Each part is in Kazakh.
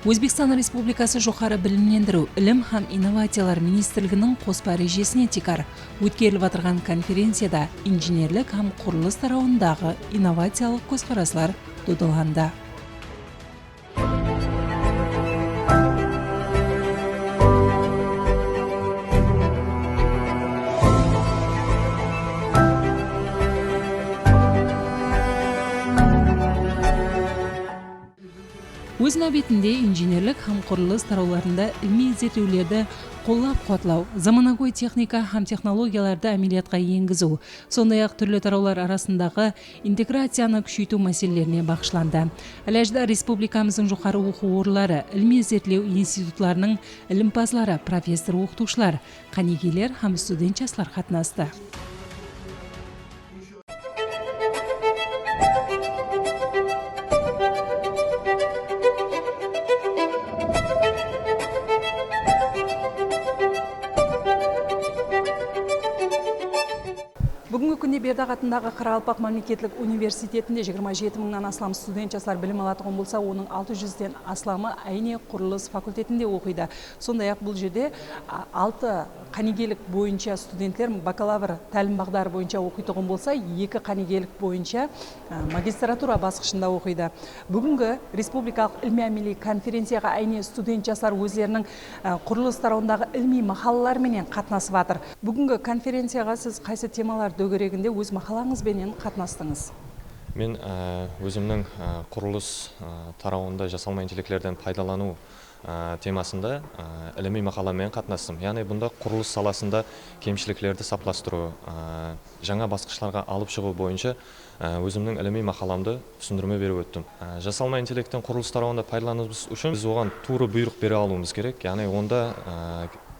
Өзбекстан Республикасы жоғары білімлендіру, ілім һәм инновациялар министрлігінің қоспа режесіне текар. Өткеріліп атырған конференцияда инженерлік һәм құрылыс тарауындағы инновациялық көзқараслар додаланды. Өз нәбетінде инженерлік һәм құрылыс тарауларында ilmiy зерттеулерді қоллап қуатлау, заманауи техника һәм технологияларды әмелиятқа енгізу, сондай-ақ түрлі тараулар арасындағы интеграцияны күшейту мәселелеріне бағышланды. Әләжді республикамыздың жоғары оқу орындары, ilmiy зерттеу институтларының ілімпазлары, профессор оқытушылар, қанегейлер һәм студент жастар қатынасты. Бүгінгі күнде Бердақ атындағы Қарақалпақ мемлекеттік университетінде 27 мыңнан астам студент жастар білім алатығын болса, оның 600-ден астамы әйне құрылыс факультетінде оқиды. Сондай-ақ бұл жерде 6 қанегелік бойынша студенттер бакалавр тәлім бағдары бойынша оқитығын болса, 2 қанегелік бойынша магистратура басқышында оқиды. Бүгінгі республикалық ilmiy-әмели конференцияға әйне студент жастар өздерінің құрылыс тарауындағы ilmiy мақалаларменен қатынасып жатыр. Бүгінгі конференцияға сіз қайсы темалар дөңгелегінде өз мақалаңызбенен қатынастыңыз? Мен өзімнің құрылыс тарауында жасалма интеллектілерден пайдалану темасында ilmiy мақаламен қатынастым. Яғни бұнда құрылыс саласында кемшіліктерді сапластыру, жаңа басқышларға алып шығу бойынша өзімнің ilmiy мақаламды түсіндірме беріп өттім. Жасалма интеллекттен құрылыс тарауында пайдалануымыз үшін біз оған тура бұйрық бере алуымыз керек. Яғни онда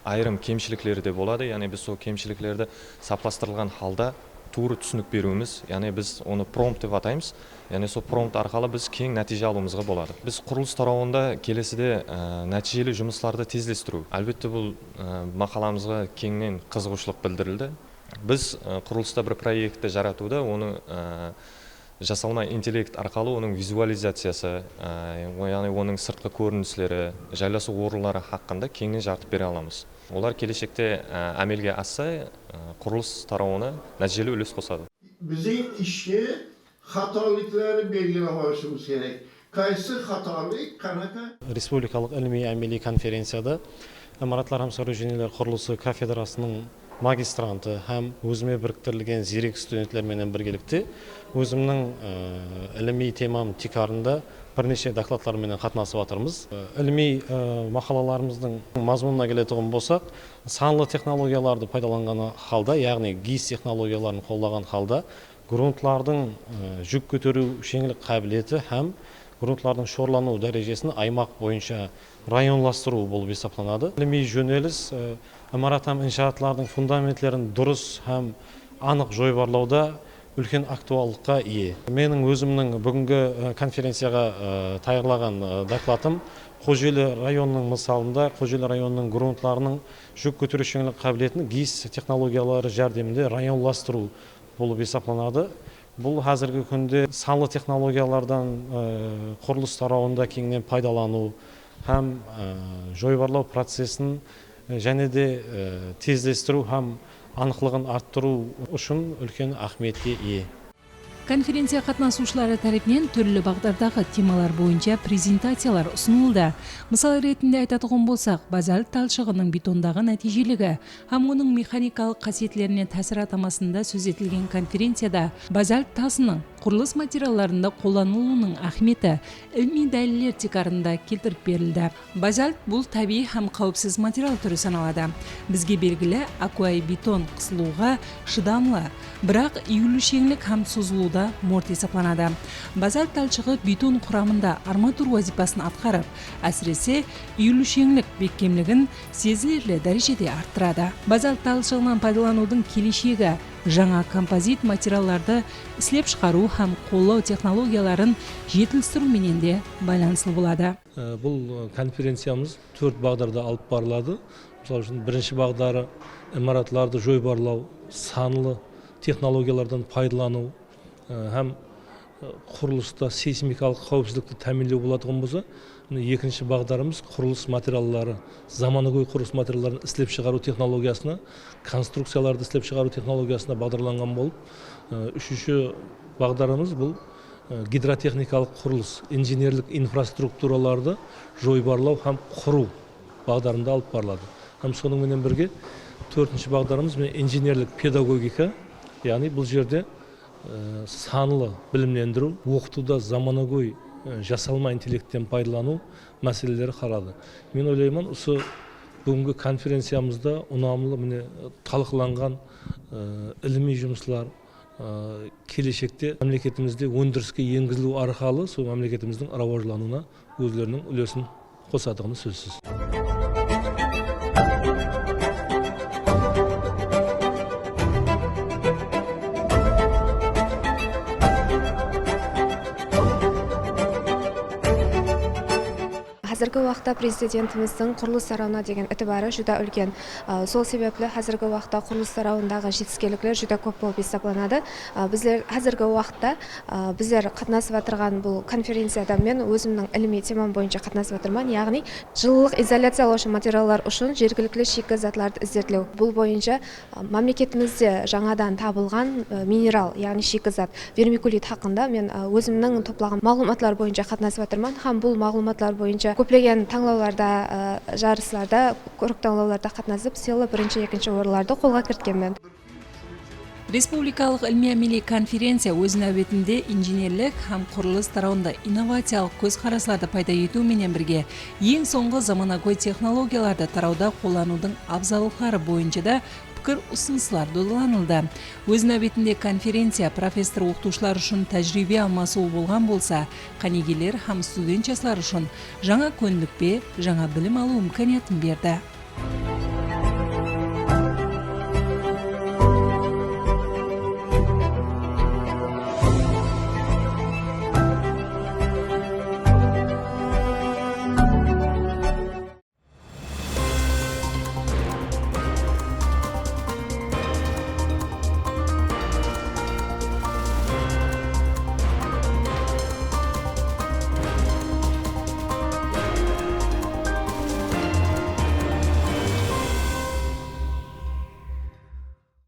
айрым кемшіліктері де болады. Яғни біз сол кемшіліктерді сапластырылған халда тура түсінік беруіміз, яғни біз оны промпт деп атаймыз. Яғни сол промпт арқылы біз кең нәтиже алуымызға болады. Біз құрылыс тарауында келесіде нәтижелі жұмыстарды тезлестіру. Әлбетте бұл мақаламызға кеңінен қызығушылық білдірілді. Біз құрылыста бір проектті жаратуда, оны жасалма интеллект арқылы оның визуализациясы, яғни оның сыртқы көріністері, жайласу орынлары хақында кеңінен жарытып бере аламыз. Олар келешекте әмелге асса, құрылыс тарауына нәтижелі үлес қосады. Bizim işe hatalıkları belirlememiz gerek. Kaysı hatalık, kanaka? Республикалық ilmiy-әмели конференцияда имараттар һәм сооружениелер құрылысы кафедрасының магистранты һәм өзіме біріктірілген зерек студенттерменен біргелікте өзімнің ilmiy темам тикарында бірнеше докладларменен қатынасып жатырмыз. Ilmiy мақалаларымыздың мазмұнына келетін болсақ, санлы технологияларды пайдаланған халда, яғни GIS технологияларын қолдаған халда, грунтлардың жүк көтеру жеңілдік қабілеті һәм грунтлардың шорлану дәрежесін аймақ бойынша районластыру болып есептелінеді. Ilmiy жөнеліс имарат һәм иншаатлардың фундаменттерін дұрыс һәм анық жойбарлауда үлкен актуалдыққа ие. Менің өзімнің бүгінгі конференцияға таярлаған докладым Қожелі районының мысалында Қожелі районының грунтларының жүк көтеру жеңілдік қабілетін GIS технологиялары жәрдемінде районластыру болып есептелінеді. Бұл қазіргі күнде санлы технологиялардан құрылыс тарауында кеңінен пайдалану һәм жойбарлау процесін және де тезлестіру һәм анықтығын арттыру үшін үлкен ахметке ие. Конференция қатынасушылары тарапынан түрлі бағдардағы темалар бойынша презентациялар ұсынылды. Мысал ретінде айтатұғын болсақ, базальт талшығының бетондағы нәтижелігі һәм оның механикалық қасиетлеріне тәсір атамасында сөз етілген конференцияда базальт тасының құрылыс материалдарында қолданылуының ахметі ilmiy дәлелдер тикарында келтіріп берілді. Базальт бұл табиғи һәм қауіпсіз материал түрі саналады. Бізге белгілі аквабетон қысылуға шыдамлы, бірақ иілушеңлік һәм созылуда морт есептелінеді. Базальт талшығы бетон құрамында арматура вазифасын атқарып, әсіресе иілушеңлік бекемлігін сезілерлі дәрежеде арттырады. Базальт талшығынан пайдаланудың келешегі жаңа композит материалдарды ислеп шығару һәм қолдау технологияларын жетілдіру менен де байланыслы болады. Бұл конференциямыз 4 бағдарда алып барылады. Мысалы үшін бірінші бағдары имаратларды жойбарлау, санлы технологиялардан пайдалану һәм құрылыста сейсмикалық қауіпсіздікті тәмінлеу болатын болса, екінші бағдарымыз құрылыс материалдары, заманауи құрылыс материалдарын істеп шығару технологиясына, конструкцияларды істеп шығару технологиясына бағдарланған болып, үшінші бағдарымыз бұл гидротехникалық құрылыс, инженерлік инфраструктураларды жойбарлау һәм құру бағдарында алып барылады. Һәм сонымен бірге төртінші бағдарымыз инженерлік педагогика, яғни бұл жерде санлы білімлендіру, оқытуда заманауи жасалма интеллекттен пайдалану мәселелері қарады. Мен ойлаймын, осы бүгінгі конференциямызда ұнамлы талқыланған іліми жұмыстар келешекте мемлекетімізде өндіріске енгізілу арқылы сол мемлекетіміздің рауажлануына өздерінің үлесін қосатыны сөзсіз. Қазіргі уақытта президентіміздің құрылыс сарауына деген ітібары жүдә үлкен. Сол себеплі қазіргі уақытта құрылыс сарауындағы жетістіктердер жүдә көп болып есептелінеді. Біздер қазіргі уақытта біздер қатынасып отырған бұл конференцияда мен өзімнің іліми темам бойынша қатынасып отырмын, яғни жылылық изоляциялаушы материалдар үшін жергілікті шикі затларды іздетлеу. Бұл бойынша мемлекетімізде жаңадан табылған минерал, яғни шикі зат, вермикулит хақында мен өзімнің топлаған мағлұматлар бойынша қатынасып отырмын. Һәм бұл мағлұматлар бойынша көптеген таңдауларда, жарысларда, көрік таңдауларда қатынасып, сыйлы бірінші, екінші орынларды қолға кірткенмін. Республикалық ilmiy-amaliy konferensiya өз нәубетінде инженерлік һәм құрылыс тарауында инновациялық көзқарасларды пайда ету менен бірге ең соңғы заманауи технологияларды тарауда қолданудың абзалдықтары бойынша да пікір ұсыныстар долданылды. Өз нәубетінде конференция профессор оқытушылар үшін тәжірибе алмасуы болған болса, қанегелер һәм студент жастар үшін жаңа көндікпе, жаңа білім алу имканиятын берді.